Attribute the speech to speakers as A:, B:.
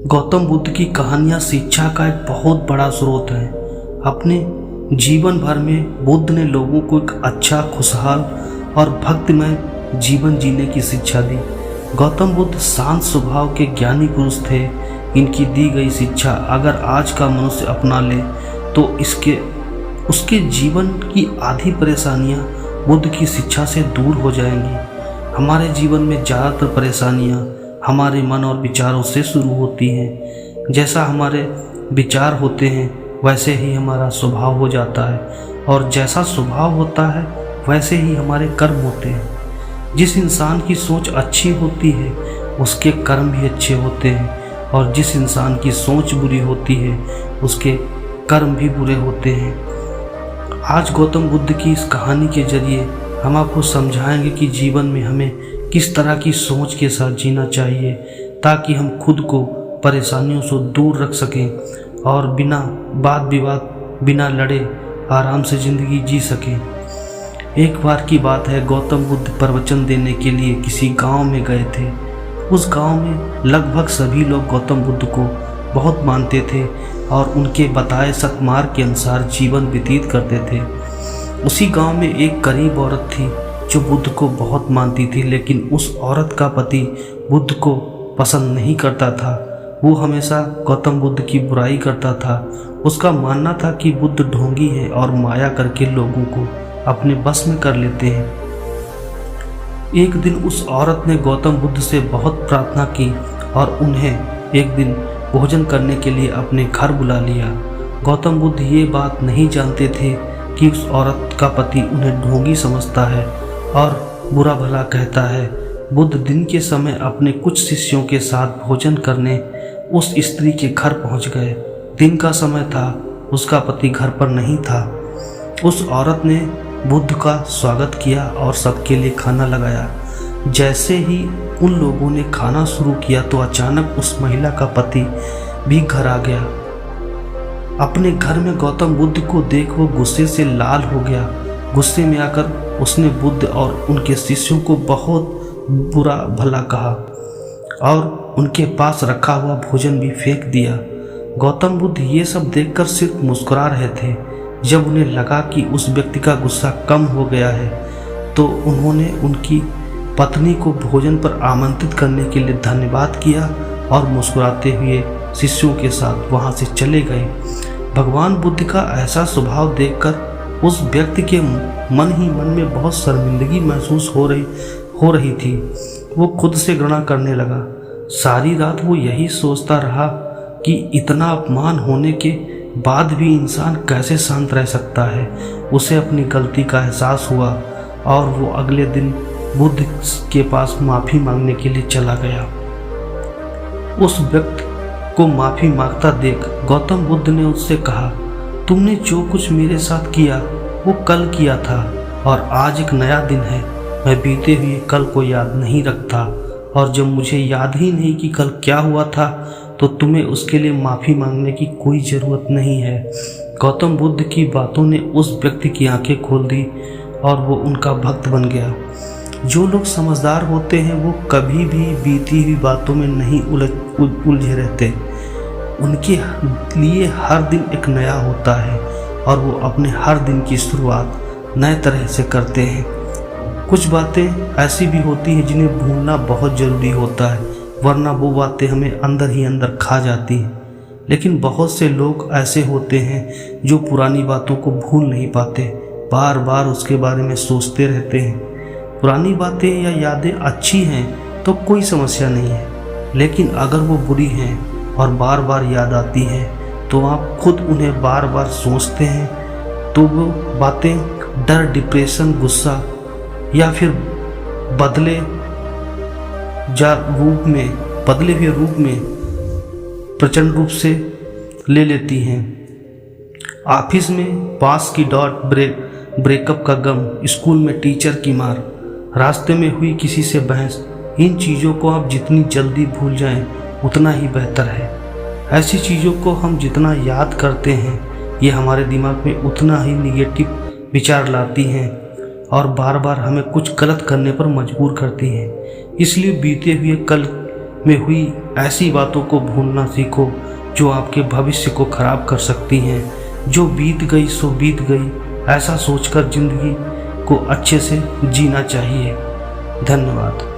A: गौतम बुद्ध की कहानियाँ शिक्षा का एक बहुत बड़ा स्रोत है। अपने जीवन भर में बुद्ध ने लोगों को एक अच्छा, खुशहाल और भक्तिमय जीवन जीने की शिक्षा दी। गौतम बुद्ध शांत स्वभाव के ज्ञानी पुरुष थे। इनकी दी गई शिक्षा अगर आज का मनुष्य अपना ले तो उसके जीवन की आधी परेशानियां बुद्ध की शिक्षा से दूर हो जाएंगी। हमारे जीवन में ज़्यादातर परेशानियां हमारे मन और विचारों से शुरू होती हैं। जैसा हमारे विचार होते हैं वैसे ही हमारा स्वभाव हो जाता है, और जैसा स्वभाव होता है वैसे ही हमारे कर्म होते हैं। जिस इंसान की सोच अच्छी होती है उसके कर्म भी अच्छे होते हैं, और जिस इंसान की सोच बुरी होती है उसके कर्म भी बुरे होते हैं। आज गौतम बुद्ध की इस कहानी के जरिए हम आपको समझाएंगे कि जीवन में हमें किस तरह की सोच के साथ जीना चाहिए, ताकि हम खुद को परेशानियों से दूर रख सकें और बिना वाद विवाद, बिना लड़े आराम से ज़िंदगी जी सकें। एक बार की बात है, गौतम बुद्ध प्रवचन देने के लिए किसी गांव में गए थे। उस गांव में लगभग सभी लोग गौतम बुद्ध को बहुत मानते थे और उनके बताए सतमार्ग के अनुसार जीवन व्यतीत करते थे। उसी गांव में एक गरीब औरत थी जो बुद्ध को बहुत मानती थी, लेकिन उस औरत का पति बुद्ध को पसंद नहीं करता था। वो हमेशा गौतम बुद्ध की बुराई करता था। उसका मानना था कि बुद्ध ढोंगी है और माया करके लोगों को अपने बस में कर लेते हैं। एक दिन उस औरत ने गौतम बुद्ध से बहुत प्रार्थना की और उन्हें एक दिन भोजन करने के लिए अपने घर बुला लिया। गौतम बुद्ध ये बात नहीं जानते थे कि उस औरत का पति उन्हें ढोंगी समझता है और बुरा भला कहता है। बुद्ध दिन के समय अपने कुछ शिष्यों के साथ भोजन करने उस स्त्री के घर पहुंच गए। दिन का समय था, उसका पति घर पर नहीं था। उस औरत ने बुद्ध का स्वागत किया और सबके लिए खाना लगाया। जैसे ही उन लोगों ने खाना शुरू किया तो अचानक उस महिला का पति भी घर आ गया। अपने घर में गौतम बुद्ध को देख वो गुस्से से लाल हो गया। गुस्से में आकर उसने बुद्ध और उनके शिष्यों को बहुत बुरा भला कहा और उनके पास रखा हुआ भोजन भी फेंक दिया। गौतम बुद्ध ये सब देखकर सिर्फ मुस्कुरा रहे थे। जब उन्हें लगा कि उस व्यक्ति का गुस्सा कम हो गया है तो उन्होंने उनकी पत्नी को भोजन पर आमंत्रित करने के लिए धन्यवाद किया और मुस्कुराते हुए शिष्यों के साथ वहां से चले गए। भगवान बुद्ध का ऐसा स्वभाव देखकर उस व्यक्ति के मन ही मन में बहुत शर्मिंदगी महसूस हो रही थी। वो खुद से घृणा करने लगा। सारी रात वो यही सोचता रहा कि इतना अपमान होने के बाद भी इंसान कैसे शांत रह सकता है। उसे अपनी गलती का एहसास हुआ और वो अगले दिन बुद्ध के पास माफ़ी मांगने के लिए चला गया। उस व्यक्ति को माफ़ी मांगता देख गौतम बुद्ध ने उससे कहा, तुमने जो कुछ मेरे साथ किया वो कल किया था और आज एक नया दिन है। मैं बीते हुए कल को याद नहीं रखता, और जब मुझे याद ही नहीं कि कल क्या हुआ था तो तुम्हें उसके लिए माफ़ी मांगने की कोई ज़रूरत नहीं है। गौतम बुद्ध की बातों ने उस व्यक्ति की आंखें खोल दी और वो उनका भक्त बन गया। जो लोग समझदार होते हैं वो कभी भी बीती हुई बातों में नहीं उलझे रहते। उनके लिए हर दिन एक नया होता है और वो अपने हर दिन की शुरुआत नए तरह से करते हैं। कुछ बातें ऐसी भी होती हैं जिन्हें भूलना बहुत ज़रूरी होता है, वरना वो बातें हमें अंदर ही अंदर खा जाती हैं। लेकिन बहुत से लोग ऐसे होते हैं जो पुरानी बातों को भूल नहीं पाते, बार बार उसके बारे में सोचते रहते हैं। पुरानी बातें या यादें अच्छी हैं तो कोई समस्या नहीं है, लेकिन अगर वो बुरी हैं और बार बार याद आती हैं तो आप खुद उन्हें बार बार सोचते हैं तो वो बातें डर, डिप्रेशन, गुस्सा या फिर बदले हुए रूप में प्रचंड रूप से ले लेती हैं। ऑफिस में बॉस की डॉट ब्रेकअप का गम, स्कूल में टीचर की मार, रास्ते में हुई किसी से बहस, इन चीज़ों को आप जितनी जल्दी भूल जाएं उतना ही बेहतर है। ऐसी चीज़ों को हम जितना याद करते हैं ये हमारे दिमाग में उतना ही निगेटिव विचार लाती हैं और बार बार हमें कुछ गलत करने पर मजबूर करती हैं। इसलिए बीते हुए कल में हुई ऐसी बातों को भूलना सीखो जो आपके भविष्य को खराब कर सकती हैं। जो बीत गई सो बीत गई, ऐसा सोचकर जिंदगी को अच्छे से जीना चाहिए। धन्यवाद।